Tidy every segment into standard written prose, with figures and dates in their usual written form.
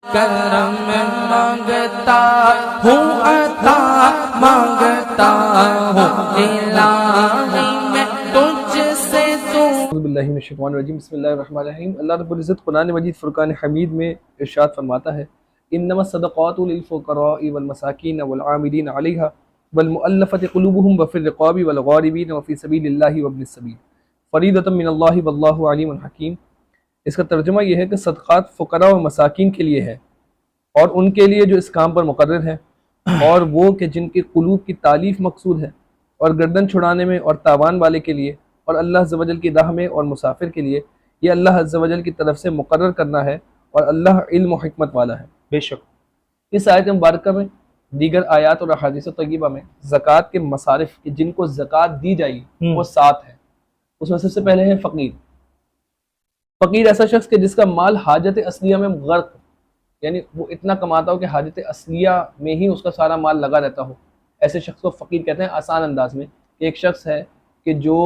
کرم مانگتا ہوں عطا مانگتا ہوں الہی میں تجھ سے تو اعوذ باللہ من الشیطان الرجیم بسم اللہ الرحمن الرحیم۔ اللہ رب العزت قرآن مجید فرقان حمید میں ارشاد فرماتا ہے انما الصدقات للفقراء والمساکین والعاملین علیہا والمؤلفۃ قلوبہم وفی الرقاب والغارمین وفی سبیل اللہ وابن السبیل فریضۃ من اللہ واللہ علیم حکیم۔ اس کا ترجمہ یہ ہے کہ صدقات فقراء و مساکین کے لیے ہے اور ان کے لیے جو اس کام پر مقرر ہیں، اور وہ کہ جن کے قلوب کی تالیف مقصود ہے، اور گردن چھڑانے میں اور تاوان والے کے لیے، اور اللہ عز و جل کی راہ میں اور مسافر کے لیے، یہ اللہ عز و جل کی طرف سے مقرر کرنا ہے، اور اللہ علم و حکمت والا ہے۔ بے شک اس آیت مبارکہ میں دیگر آیات اور احادیث طیبہ میں زکوٰۃ کے مصارف کہ جن کو زکوٰۃ دی جائے گی وہ 7 ہیں۔ اس میں سب سے پہلے ہے فقیر۔ فقیر ایسا شخص کہ جس کا مال حاجت اصلیہ میں غرق، یعنی وہ اتنا کماتا ہو کہ حاجت اصلیہ میں ہی اس کا سارا مال لگا رہتا ہو، ایسے شخص کو فقیر کہتے ہیں۔ آسان انداز میں کہ ایک شخص ہے کہ جو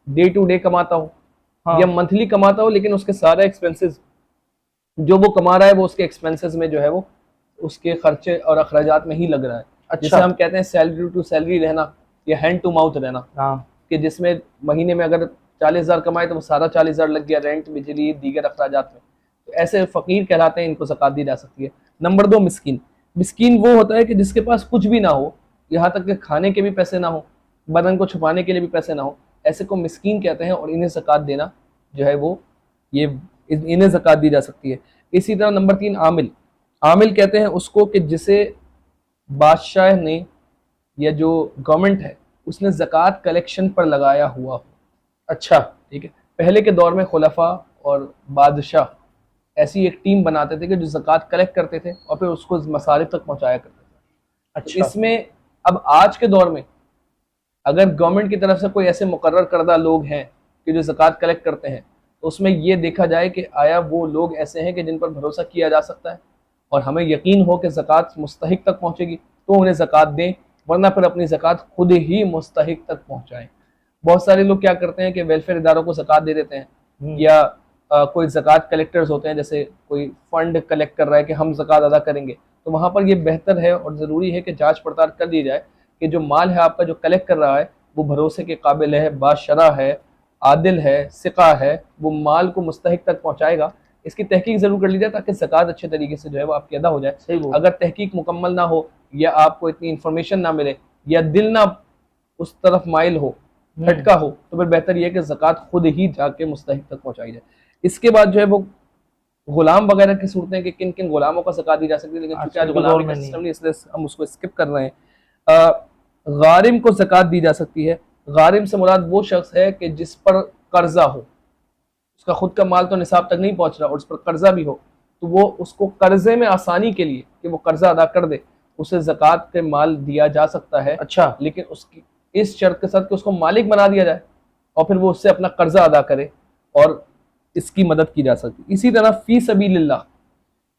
ڈے ٹو ڈے کماتا ہو یا منتھلی کماتا ہو، لیکن اس کے سارے ایکسپنسز جو وہ کما رہا ہے وہ اس کے ایکسپنسز میں جو ہے وہ اس کے خرچے اور اخراجات میں ہی لگ رہا ہے۔ جسے ہم کہتے ہیں سیلری ٹو سیلری رہنا یا ہینڈ ٹو ماؤتھ رہنا، کہ جس میں مہینے میں اگر 40,000 کمائے تو وہ سارا 40,000 لگ گیا رینٹ، بجلی، دیگر اخراجات میں، تو ایسے فقیر کہلاتے ہیں، ان کو زکوٰۃ دی جا سکتی ہے۔ نمبر 2 مسکین۔ مسکین وہ ہوتا ہے کہ جس کے پاس کچھ بھی نہ ہو، یہاں تک کہ کھانے کے بھی پیسے نہ ہو، بدن کو چھپانے کے لیے بھی پیسے نہ ہو، ایسے کو مسکین کہتے ہیں، اور انہیں زکوٰۃ دینا جو ہے وہ انہیں زکوٰۃ دی جا سکتی ہے۔ اسی طرح نمبر 3 عامل۔ عامل کہتے ہیں اس کو کہ جسے بادشاہ نے یا جو گورنمنٹ ہے اس نے زکوٰۃ کلیکشن پر لگایا ہوا ہو۔ اچھا ٹھیک ہے، پہلے کے دور میں خلفاء اور بادشاہ ایسی ایک ٹیم بناتے تھے کہ جو زکوٰۃ کلیکٹ کرتے تھے اور پھر اس کو مصارف تک پہنچایا کرتے تھے۔ اچھا، اس میں اب آج کے دور میں اگر گورنمنٹ کی طرف سے کوئی ایسے مقرر کردہ لوگ ہیں کہ جو زکوٰۃ کلیکٹ کرتے ہیں، تو اس میں یہ دیکھا جائے کہ آیا وہ لوگ ایسے ہیں کہ جن پر بھروسہ کیا جا سکتا ہے اور ہمیں یقین ہو کہ زکوٰۃ مستحق تک پہنچے گی تو انہیں زکوٰۃ دیں، ورنہ پھر اپنی زکوٰۃ خود ہی مستحق تک پہنچائیں۔ بہت سارے لوگ کیا کرتے ہیں کہ ویلفیئر اداروں کو زکوٰۃ دے دیتے ہیں، یا کوئی زکوٰۃ کلیکٹرز ہوتے ہیں، جیسے کوئی فنڈ کلیکٹ کر رہا ہے کہ ہم زکوٰۃ ادا کریں گے، تو وہاں پر یہ بہتر ہے اور ضروری ہے کہ جانچ پڑتال کر لی جائے کہ جو مال ہے آپ کا جو کلیکٹ کر رہا ہے وہ بھروسے کے قابل ہے، باشرح ہے، عادل ہے، ثقہ ہے، وہ مال کو مستحق تک پہنچائے گا۔ اس کی تحقیق ضرور کر لی جائے تاکہ زکوٰۃ اچھے طریقے سے جو ہے وہ آپ کی ادا ہو جائے۔ اگر تحقیق مکمل نہ ہو یا آپ کو اتنی انفارمیشن نہ ملے یا دل نہ اس طرف مائل ہو، ہٹکا ہو، تو پھر بہتر یہ ہے کہ زکوٰۃ خود ہی جا کے مستحق تک پہنچائی جائے۔ اس کے بعد جو ہے وہ غلام وغیرہ کی صورتیں کہ کن کن غلاموں کا زکوٰۃ دی جا سکتی ہے، لیکن چونکہ آج غلامی کا سسٹم نہیں اس لیے ہم اس کو اسکپ کر رہے ہیں۔ غارم کو زکوٰۃ دی جا سکتی ہے۔ غارم سے مراد وہ شخص ہے کہ جس پر قرضہ ہو، اس کا خود کا مال تو نصاب تک نہیں پہنچ رہا اور اس پر قرضہ بھی ہو، تو وہ اس کو قرضے میں آسانی کے لیے کہ وہ قرضہ ادا کر دے، اسے زکوٰۃ کے مال دیا جا سکتا ہے۔ اچھا، لیکن اس شرط کے ساتھ کہ اس کو مالک بنا دیا جائے اور پھر وہ اس سے اپنا قرضہ ادا کرے اور اس کی مدد کی جا سکتی۔ اسی طرح فی سبیل اللہ۔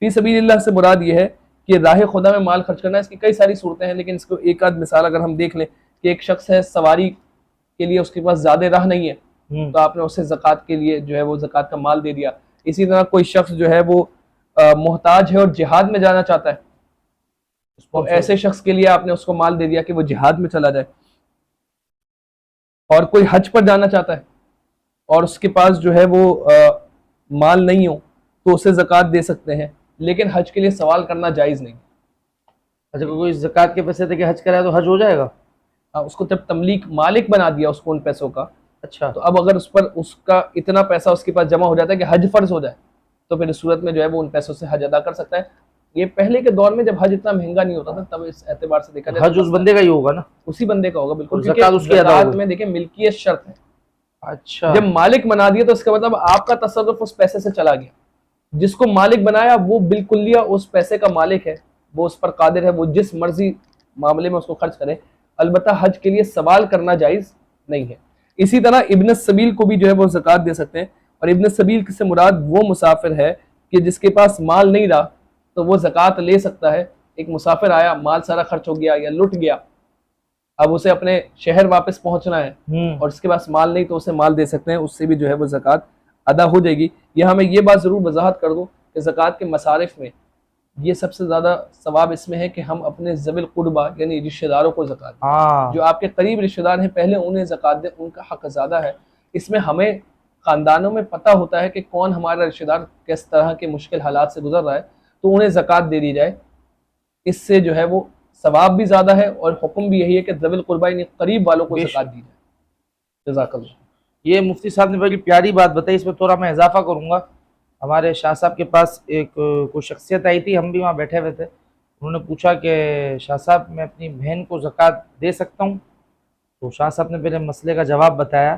فی سبیل اللہ سے مراد یہ ہے کہ راہ خدا میں مال خرچ کرنا۔ اس کی کئی ساری صورتیں ہیں، لیکن اس کو ایک آدھ مثال اگر ہم دیکھ لیں کہ ایک شخص ہے، سواری کے لیے اس کے پاس زیادہ راہ نہیں ہے، تو آپ نے اسے زکوٰۃ کے لیے جو ہے وہ زکوٰۃ کا مال دے دیا۔ اسی طرح کوئی شخص جو ہے وہ محتاج ہے اور جہاد میں جانا چاہتا ہے، تو ایسے شخص کے لیے آپ نے اس کو مال دے دیا کہ وہ جہاد میں چلا جائے۔ اور کوئی حج پر جانا چاہتا ہے اور اس کے پاس جو ہے وہ مال نہیں ہو، تو اسے زکوٰۃ دے سکتے ہیں، لیکن حج کے لیے سوال کرنا جائز نہیں۔ اچھا، کوئی زکوٰۃ کے پیسے دے کے حج کرائے تو حج ہو جائے گا؟ اس کو جب تملیک مالک بنا دیا اس کو ان پیسوں کا، اچھا، تو اب اگر اس پر اس کا اتنا پیسہ اس کے پاس جمع ہو جاتا ہے کہ حج فرض ہو جائے، تو پھر اس صورت میں جو ہے وہ ان پیسوں سے حج ادا کر سکتا ہے۔ یہ پہلے کے دور میں جب حج اتنا مہنگا نہیں ہوتا تھا تب اس اعتبار سے دیکھا جائے حج اس بندے کا ہی ہوگا نا، اسی بندے کا ہوگا بالکل، زکوٰۃ اس کی ادا ہوگی۔ میں دیکھیں ملکیت شرط ہے۔ اچھا، جب مالک بنا دیا تو اس کا مطلب آپ کا تصرف اس پیسے سے چلا گیا۔ جس کو مالک بنایا وہ بالکلیہ اس پیسے کا مالک ہے، وہ اس پر قادر ہے، وہ جس مرضی معاملے میں اس کو خرچ کرے۔ البتہ حج کے لیے سوال کرنا جائز نہیں ہے۔ اسی طرح ابن السبیل کو بھی جو ہے وہ زکوٰۃ دے سکتے ہیں، اور ابن السبیل سے مراد وہ مسافر ہے کہ جس کے پاس مال نہیں رہا تو وہ زکوٰۃ لے سکتا ہے۔ ایک مسافر آیا، مال سارا خرچ ہو گیا یا لٹ گیا، اب اسے اپنے شہر واپس پہنچنا ہے اور اس کے پاس مال نہیں تو اسے مال دے سکتے ہیں، اس سے بھی جو ہے وہ زکوٰۃ ادا ہو جائے گی۔ یہاں میں یہ بات ضرور وضاحت کر دوں کہ زکوٰۃ کے مصارف میں یہ سب سے زیادہ ثواب اس میں ہے کہ ہم اپنے ذوی القربہ یعنی رشتہ داروں کو زکوٰۃ دیں. ہاں جو آپ کے قریب رشتہ دار ہیں پہلے انہیں زکوٰۃ دیں، ان کا حق زیادہ ہے. اس میں ہمیں خاندانوں میں پتہ ہوتا ہے کہ کون ہمارا رشتہ دار کس طرح کے مشکل حالات سے گزر رہا ہے، تو انہیں زکوٰۃ دے دی جائے. اس سے جو ہے وہ ثواب بھی زیادہ ہے اور حکم بھی یہی ہے کہ ذوی القربہ یعنی قریب والوں کو زکوٰۃ دی جائے. جزاک اللہ. یہ مفتی صاحب نے بڑی پیاری بات بتائی، اس میں تھوڑا میں اضافہ کروں گا. ہمارے شاہ صاحب کے پاس ایک کوئی شخصیت آئی تھی، ہم بھی وہاں بیٹھے ہوئے تھے. انہوں نے پوچھا کہ شاہ صاحب میں اپنی بہن کو زکوٰۃ دے سکتا ہوں؟ تو شاہ صاحب نے پہلے مسئلے کا جواب بتایا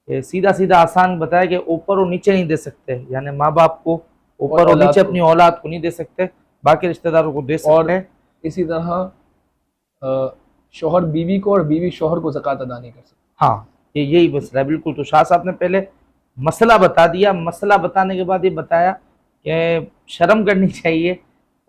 کہ سیدھا سیدھا آسان بتایا کہ اوپر اور نیچے نہیں دے سکتے، یعنی ماں باپ کو اوپر اور نیچے اپنی اولاد کو نہیں دے سکتے، باقی رشتہ داروں کو دے سکتے ہیں. اسی طرح شوہر بیوی کو اور بیوی شوہر کو زکوٰۃ ادا نہیں کر سکتے. ہاں یہی مسئلہ ہے بالکل. تو شاہ صاحب نے پہلے مسئلہ بتا دیا، مسئلہ بتانے کے بعد یہ بتایا کہ شرم کرنی چاہیے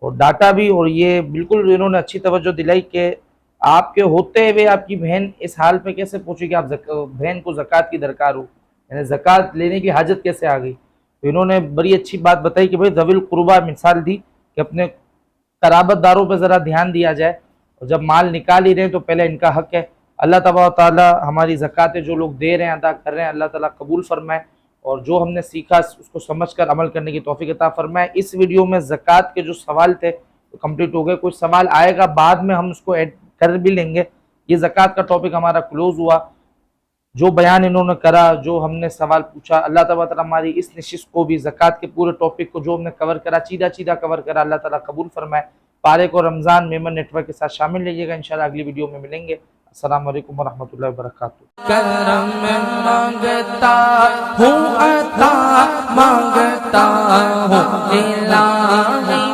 اور ڈاٹا بھی، اور یہ بالکل انہوں نے اچھی توجہ دلائی کہ آپ کے ہوتے ہوئے آپ کی بہن اس حال پہ کیسے پہنچی کہ آپ بہن کو زکوٰۃ کی درکار ہو، یعنی زکوٰۃ لینے کی حاجت کیسے آ گئی. تو انہوں نے بڑی اچھی بات بتائی کہ بھائی ذوی القربہ مثال دی کہ اپنے قرابت داروں پہ ذرا دھیان دیا جائے، اور جب مال نکال ہی رہے ہیں تو پہلے ان کا حق ہے. اللہ تبارک تعالیٰ ہماری زکوٰۃیں جو لوگ دے رہے ہیں ادا کر رہے ہیں اللہ تعالیٰ قبول فرمائے، اور جو ہم نے سیکھا اس کو سمجھ کر عمل کرنے کی توفیق عطا فرمائے. اس ویڈیو میں زکوٰۃ کے جو سوال تھے وہ کمپلیٹ ہو گئے. کوئی سوال آئے گا بعد میں ہم اس کو ایڈ کر بھی لیں گے. یہ زکوٰۃ کا ٹاپک ہمارا کلوز ہوا. جو بیان انہوں نے کرا، جو ہم نے سوال پوچھا، اللہ تعالیٰ ہماری اس نشست کو بھی زکوٰۃ کے پورے ٹاپک کو جو ہم نے کور کرا چیدہ کور کرا، اللہ تعالیٰ قبول فرمائے. پارے کو رمضان میمن نیٹ ورک کے ساتھ شامل لیجیے گا. انشاءاللہ اگلی ویڈیو میں ملیں گے. السلام علیکم ورحمۃ اللہ وبرکاتہ. کرم مانگتا ہوں عطا مانگتا ہوں الہی